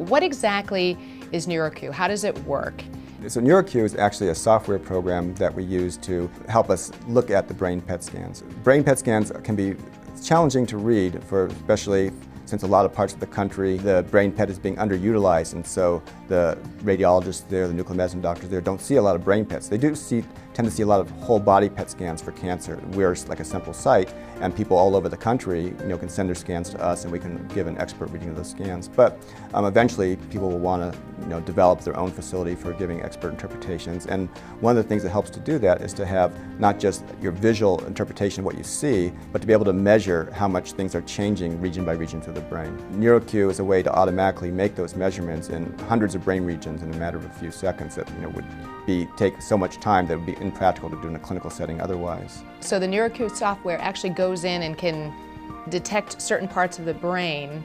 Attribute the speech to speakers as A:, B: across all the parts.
A: What exactly is NeuroQ? How does it work?
B: So NeuroQ is actually a software program that we use to help us look at the brain PET scans. Brain PET scans can be challenging to read, especially since a lot of parts of the country the brain PET is being underutilized, and so the radiologists there, the nuclear medicine doctors there don't see a lot of brain PETs. They tend to see a lot of whole body PET scans for cancer. We're like a simple site, and people all over the country can send their scans to us, and we can give an expert reading of those scans. But eventually people will want to develop their own facility for giving expert interpretations, and one of the things that helps to do that is to have not just your visual interpretation of what you see, but to be able to measure how much things are changing region by region through the brain. NeuroQ is a way to automatically make those measurements in hundreds of brain regions in a matter of a few seconds that would take so much time that would be impractical to do in a clinical setting otherwise.
A: So the NeuroQ software actually goes in and can detect certain parts of the brain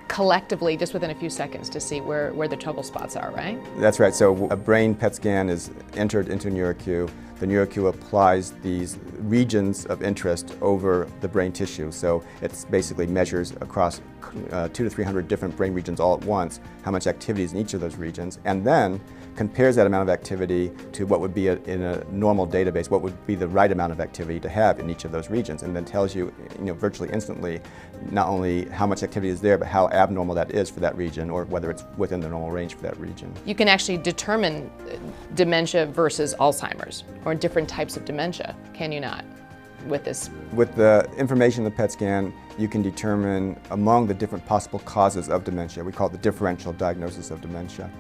A: collectively just within a few seconds to see where the trouble spots are, right?
B: That's right. So a brain PET scan is entered into NeuroQ. The NeuroQ applies these regions of interest over the brain tissue. So it basically measures across 200 to 300 different brain regions all at once how much activity is in each of those regions, and then compares that amount of activity to what would be in a normal database, what would be the right amount of activity to have in each of those regions, and then tells you, virtually instantly not only how much activity is there, but how abnormal that is for that region, or whether it's within the normal range for that region.
A: You can actually determine dementia versus Alzheimer's, or different types of dementia, can you not, with this?
B: With the information in the PET scan, you can determine among the different possible causes of dementia. We call it the differential diagnosis of dementia,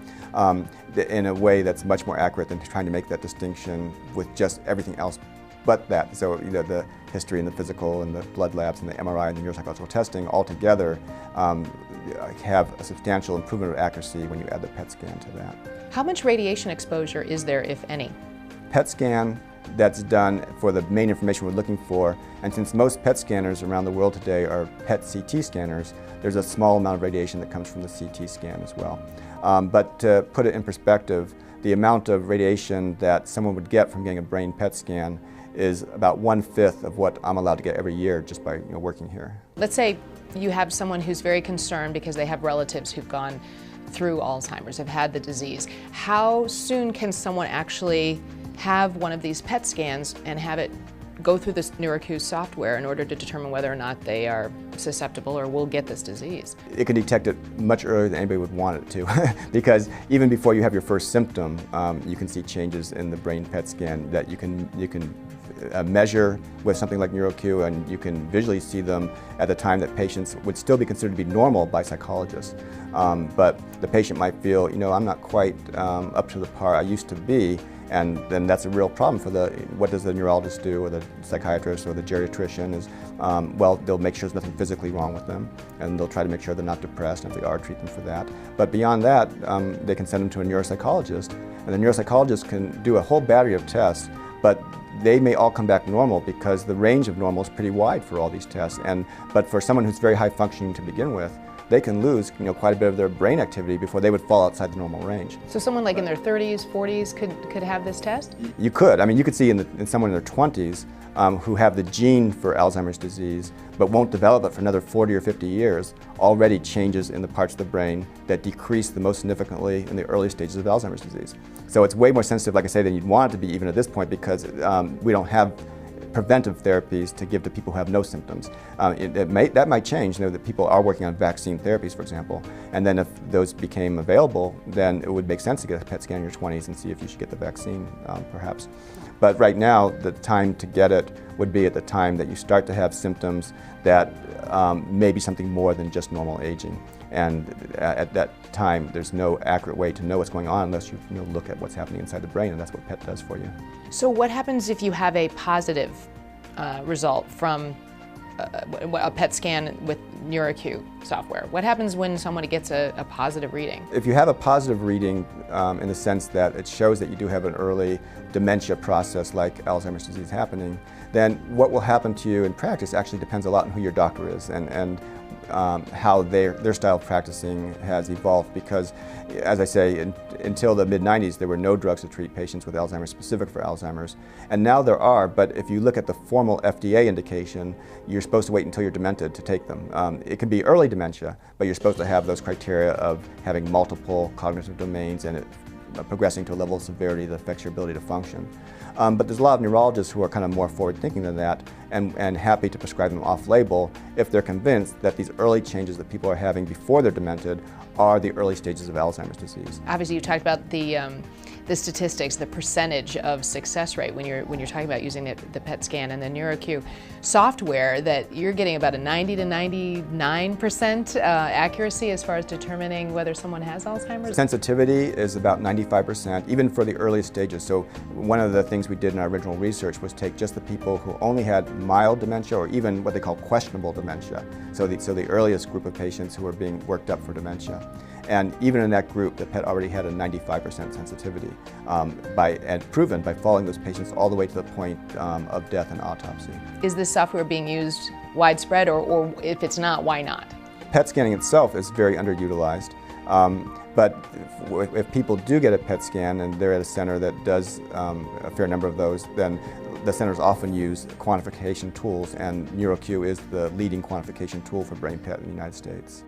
B: in a way that's much more accurate than trying to make that distinction with just everything else but that. So the history and the physical and the blood labs and the MRI and the neuropsychological testing all together have a substantial improvement of accuracy when you add the PET scan to that.
A: How much radiation exposure is there, if any?
B: PET scan that's done for the main information we're looking for, and since most PET scanners around the world today are PET CT scanners, there's a small amount of radiation that comes from the CT scan as well. But to put it in perspective, the amount of radiation that someone would get from getting a brain PET scan is about 1/5 of what I'm allowed to get every year just by working here.
A: Let's say you have someone who's very concerned because they have relatives who've gone through Alzheimer's, have had the disease. How soon can someone actually have one of these PET scans and have it go through this NeuroQ software in order to determine whether or not they are susceptible or will get this disease?
B: It can detect it much earlier than anybody would want it to because even before you have your first symptom, you can see changes in the brain PET scan that you can measure with something like NeuroQ, and you can visually see them at the time that patients would still be considered to be normal by psychologists. But the patient might feel, I'm not quite up to the par I used to be, and then that's a real problem for what does the neurologist do, or the psychiatrist, or the geriatrician is, well, they'll make sure there's nothing physically wrong with them, and they'll try to make sure they're not depressed, and if they are, treat them for that. But beyond that, they can send them to a neuropsychologist, and the neuropsychologist can do a whole battery of tests, but they may all come back normal because the range of normal is pretty wide for all these tests. But for someone who's very high functioning to begin with, they can lose quite a bit of their brain activity before they would fall outside the normal range.
A: So someone like in their 30s, 40s could have this test?
B: You could. You could see in someone in their 20s who have the gene for Alzheimer's disease but won't develop it for another 40 or 50 years, already changes in the parts of the brain that decrease the most significantly in the early stages of Alzheimer's disease. So it's way more sensitive, like I say, than you'd want it to be even at this point, because we don't have preventive therapies to give to people who have no symptoms. That might change, that people are working on vaccine therapies, for example, and then if those became available, then it would make sense to get a PET scan in your 20s and see if you should get the vaccine, perhaps. But right now, the time to get it would be at the time that you start to have symptoms that may be something more than just normal aging. And at that time, there's no accurate way to know what's going on unless you look at what's happening inside the brain, and that's what PET does for you.
A: So what happens if you have a positive result from a PET scan with NeuroQ software? What happens when somebody gets a positive reading?
B: If you have a positive reading in the sense that it shows that you do have an early dementia process like Alzheimer's disease happening, then what will happen to you in practice actually depends a lot on who your doctor is. And how their style of practicing has evolved, because, as I say, until the mid-90s there were no drugs to treat patients with Alzheimer's specific for Alzheimer's, and now there are, but if you look at the formal FDA indication, you're supposed to wait until you're demented to take them. It can be early dementia, but you're supposed to have those criteria of having multiple cognitive domains and progressing to a level of severity that affects your ability to function. But there's a lot of neurologists who are kind of more forward-thinking than that and happy to prescribe them off-label if they're convinced that these early changes that people are having before they're demented are the early stages of Alzheimer's disease.
A: Obviously, you talked about the statistics, the percentage of success rate when you're talking about using the PET scan and the NeuroQ software, that you're getting about a 90 to 99% accuracy as far as determining whether someone has Alzheimer's?
B: Sensitivity is about 95%, even for the earliest stages. So one of the things we did in our original research was take just the people who only had mild dementia, or even what they call questionable dementia. So the earliest group of patients who were being worked up for dementia. And even in that group, the PET already had a 95% sensitivity, and proven by following those patients all the way to the point of death and autopsy.
A: Is this software being used widespread, or if it's not, why not?
B: PET scanning itself is very underutilized, but if people do get a PET scan and they're at a center that does a fair number of those, then the centers often use quantification tools, and NeuroQ is the leading quantification tool for brain PET in the United States.